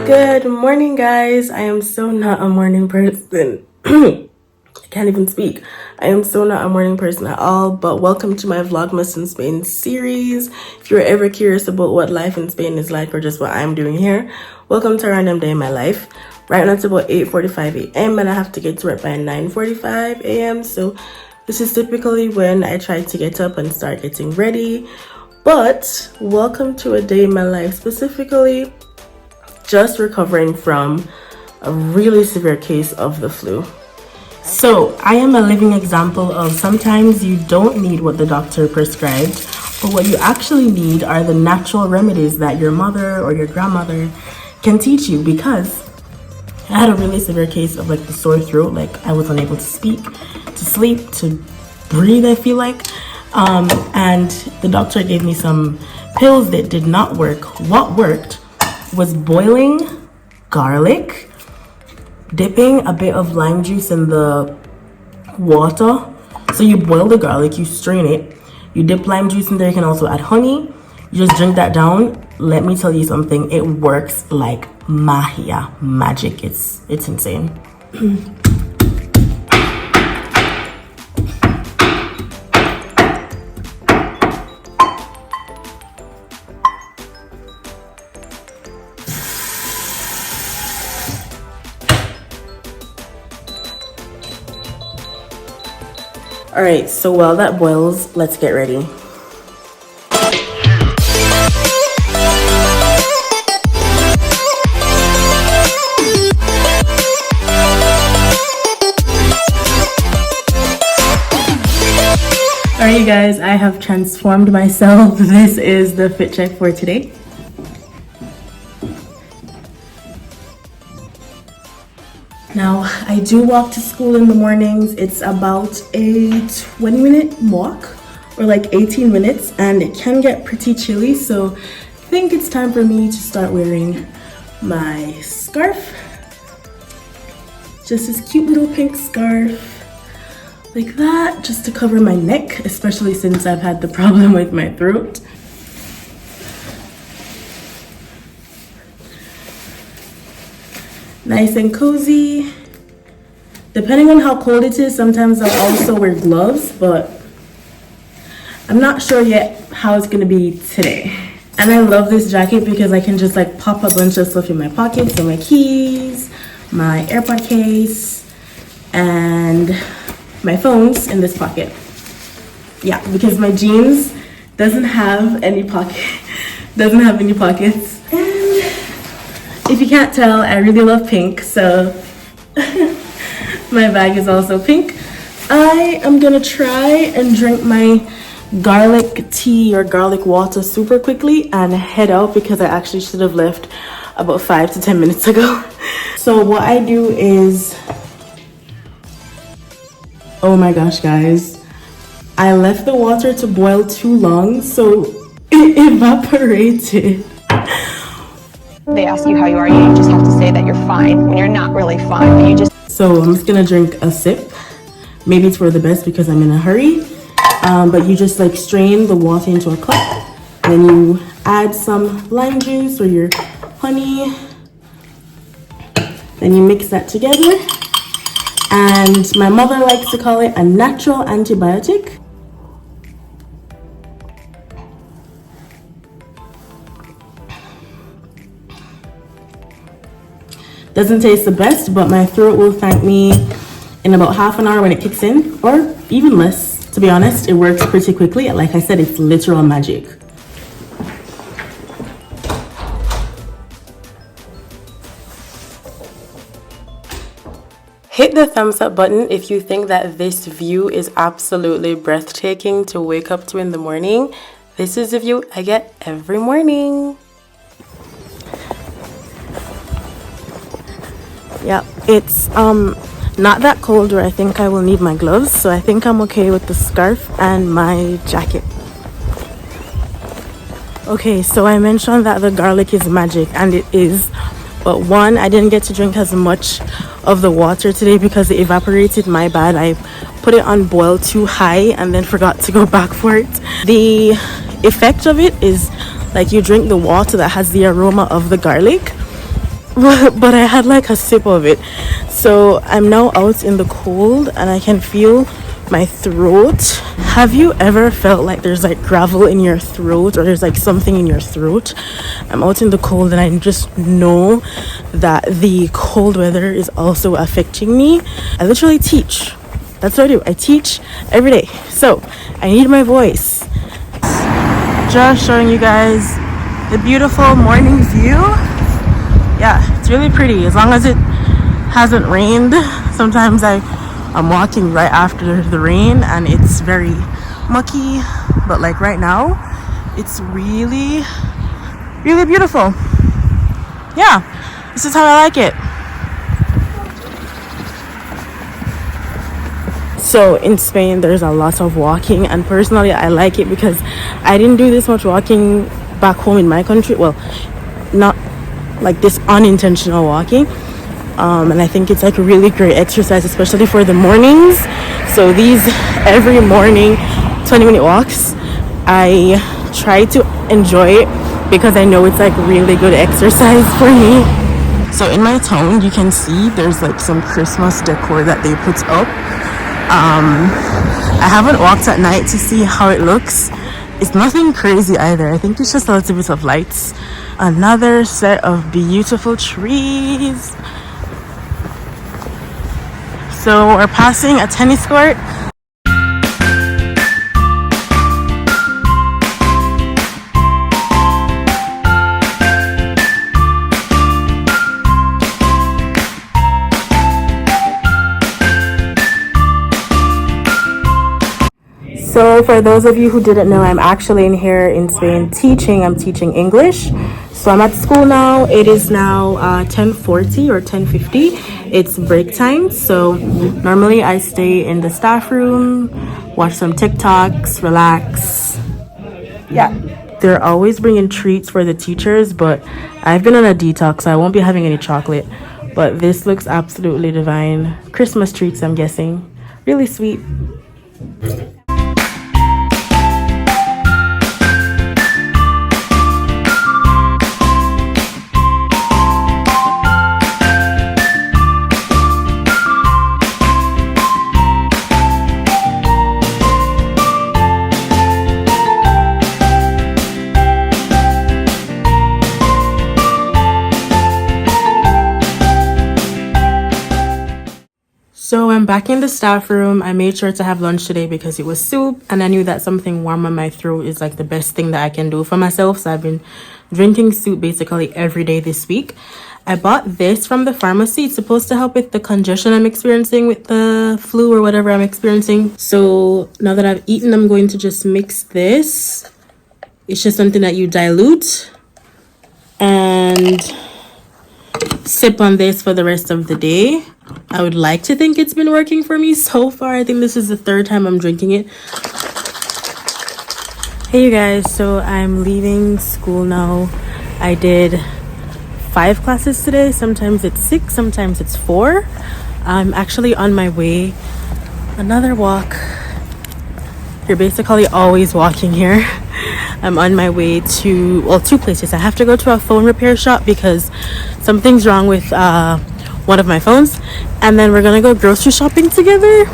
Good morning, guys. I am so not a morning person. I can't even speak. I am so not a morning person at all, but welcome to my Vlogmas in Spain series. If you're ever curious about what life in Spain is like or just what I'm doing here, welcome to a random day in my life. Right now it's about 8:45 a.m. and I have to get to work by 9:45 a.m. So this is typically when I try to get up and start getting ready. But welcome to a day in my life, specifically just recovering from a really severe case of the flu. So I am a living example of sometimes you don't need what the doctor prescribed, but what you actually need are the natural remedies that your mother or your grandmother can teach you, because I had a really severe case of like the sore throat. Like I was unable to speak, to sleep, to breathe, I feel like. And the doctor gave me some pills that did not work. What worked was boiling garlic, dipping a bit of lime juice in the water. So you boil the garlic, you strain it, you dip lime juice in there. You can also add honey. You just drink that down. Let me tell you something, it works like magia, magic. It's insane. All right, so while that boils, let's get ready. All right, you guys, I have transformed myself. This is the fit check for today. Now, I do walk to school in the mornings. It's about a 20-minute walk, or like 18 minutes, and it can get pretty chilly, so I think it's time for me to start wearing my scarf. Just this cute little pink scarf, like that, just to cover my neck, especially since I've had the problem with my throat. Nice and cozy. Depending on how cold it is, sometimes I'll also wear gloves, but I'm not sure yet how it's gonna be today. And I love this jacket because I can just like pop a bunch of stuff in my pockets. So my keys, my AirPod case, and my phones in this pocket. Yeah, because my jeans doesn't have any pockets. If you can't tell, I really love pink, so my bag is also pink. I am gonna try and drink my garlic tea or garlic water super quickly and head out, because I actually should have left about 5 to 10 minutes ago. So what I do is, oh my gosh, guys, I left the water to boil too long, so it evaporated. They ask you how you are, you just have to say that you're fine when you're not really fine, but you just... So I'm just gonna drink a sip. Maybe it's for the best because I'm in a hurry. But you just like strain the water into a cup. Then you add some lime juice or your honey. Then you mix that together. And my mother likes to call it a natural antibiotic. Doesn't taste the best, but my throat will thank me in about half an hour when it kicks in, or even less. To be honest, it works pretty quickly. Like I said, it's literal magic. Hit the thumbs up button if you think that this view is absolutely breathtaking to wake up to in the morning. This is the view I get every morning. Yeah, it's not that cold where I think I will need my gloves, so I think I'm okay with the scarf and my jacket. Okay, so I mentioned that the garlic is magic, and it is, but one, I didn't get to drink as much of the water today because it evaporated. My bad. I put it on boil too high and then forgot to go back for it. The effect of it is like you drink the water that has the aroma of the garlic, but I had like a sip of it. So I'm now out in the cold and I can feel my throat. Have you ever felt like there's like gravel in your throat or there's like something in your throat? I'm out in the cold and I just know that the cold weather is also affecting me. I literally teach. That's what I do. I teach every day. So I need my voice. Just showing you guys the beautiful morning view. Yeah, it's really pretty as long as it hasn't rained. Sometimes I'm walking right after the rain and it's very mucky, but like right now it's really beautiful. Yeah, this is how I like it. So in Spain there's a lot of walking, and personally I like it because I didn't do this much walking back home in my country. Well, not like this unintentional walking, and I think it's like a really great exercise, especially for the mornings. So these every morning 20-minute walks, I try to enjoy it because I know it's like really good exercise for me. So in my town you can see there's like some Christmas decor that they put up. I haven't walked at night to see how it looks. It's nothing crazy either. I think it's just a little bit of lights. Another set of beautiful trees. So we're passing a tennis court. So for those of you who didn't know, I'm actually in here in Spain teaching. I'm teaching English. So I'm at school now. It is now 10:40 or 10:50. It's break time. So normally I stay in the staff room, watch some TikToks, relax. Yeah, they're always bringing treats for the teachers, but I've been on a detox, so I won't be having any chocolate. But this looks absolutely divine. Christmas treats, I'm guessing. Really sweet. So I'm back in the staff room. I made sure to have lunch today because it was soup, and I knew that something warm on my throat is like the best thing that I can do for myself. So I've been drinking soup basically every day this week. I bought this from the pharmacy. It's supposed to help with the congestion I'm experiencing with the flu or whatever I'm experiencing. So now that I've eaten, I'm going to just mix this. It's just something that you dilute and sip on this for the rest of the day. I would like to think it's been working for me so far. I think this is the third time I'm drinking it. Hey you guys, so I'm leaving school now. I did 5 classes today. Sometimes it's 6, sometimes it's 4. I'm actually on my way. Another walk. You're basically always walking here. I'm on my way to, well, 2 places. I have to go to a phone repair shop because something's wrong with one of my phones, and then we're gonna go grocery shopping together.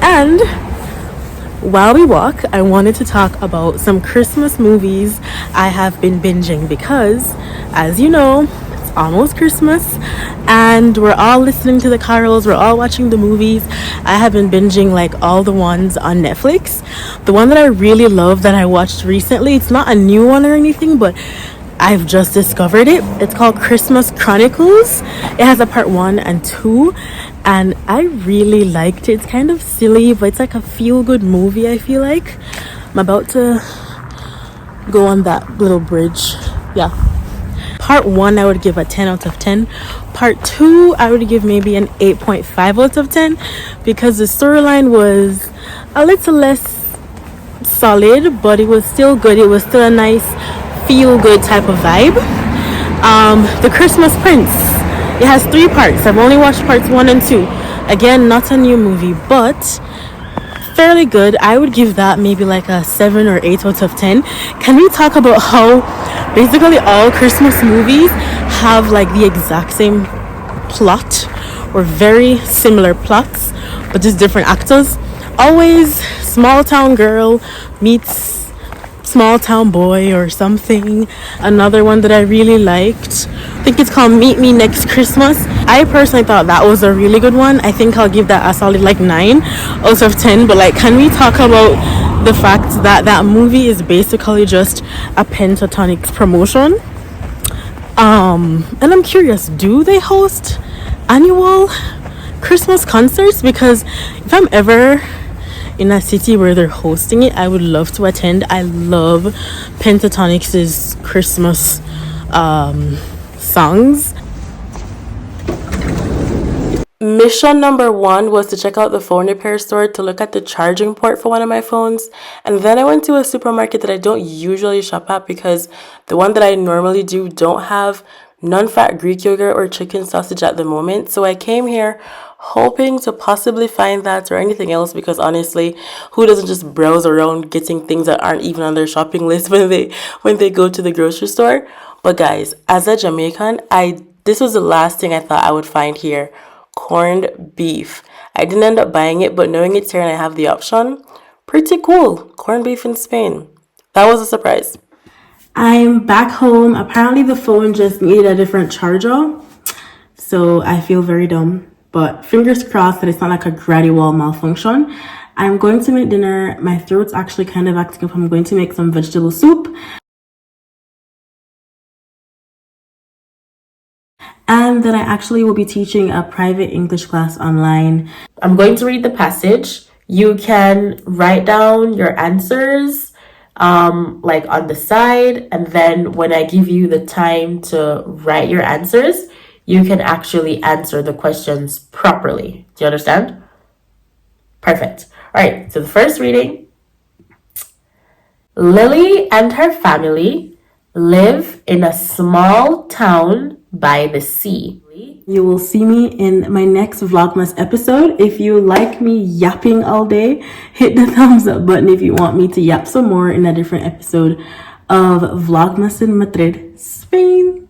And while we walk, I wanted to talk about some Christmas movies I have been binging because, as you know, it's almost Christmas and we're all listening to the carols, we're all watching the movies. I have been binging like all the ones on Netflix. The one that I really love that I watched recently, it's not a new one or anything, but I've just discovered it. It's called Christmas Chronicles. It has a part 1 and 2, and I really liked it. It's kind of silly, but it's like a feel-good movie, I feel like. I'm about to go on that little bridge. Yeah. Part 1 I would give a 10 out of 10. Part 2 I would give maybe an 8.5 out of 10 because the storyline was a little less solid, but it was still good. It was still a nice feel-good type of vibe. The Christmas Prince, it has 3 parts. I've only watched parts 1 and 2. Again, not a new movie, but fairly good. I would give that maybe like a 7 or 8 out of 10. Can we talk about how Basically, all Christmas movies have like the exact same plot or very similar plots, but just different actors. Always small town girl meets small town boy or something. Another one that I really liked, I think it's called Meet Me Next Christmas. I personally thought that was a really good one. I think I'll give that a solid like 9 out of 10. But like, can we talk about the fact that that movie is basically just a Pentatonix promotion? And I'm curious, do they host annual Christmas concerts? Because if I'm ever in a city where they're hosting it, I would love to attend. I love Pentatonix's Christmas songs. Mission number 1 was to check out the phone repair store to look at the charging port for one of my phones. And then I went to a supermarket that I don't usually shop at because the one that I normally do don't have non-fat Greek yogurt or chicken sausage at the moment. So I came here hoping to possibly find that or anything else, because honestly, who doesn't just browse around getting things that aren't even on their shopping list when they go to the grocery store? But guys, as a Jamaican, this was the last thing I thought I would find here. Corned beef. I didn't end up buying it, but knowing it's here and I have the option, pretty cool. Corned beef in Spain. That was a surprise. I'm back home. Apparently the phone just needed a different charger, so I feel very dumb, but fingers crossed that it's not like a gradual malfunction. I'm going to make dinner. My throat's actually kind of acting up. I'm going to make some vegetable soup. And then I actually will be teaching a private English class online. I'm going to read the passage. You can write down your answers like on the side, and then when I give you the time to write your answers, you can actually answer the questions properly. Do you understand? Perfect. All right, so the first reading. Lily and her family live in a small town by the sea. You will see me in my next Vlogmas episode. If you like me yapping all day, hit the thumbs up button if you want me to yap some more in a different episode of Vlogmas in Madrid, Spain.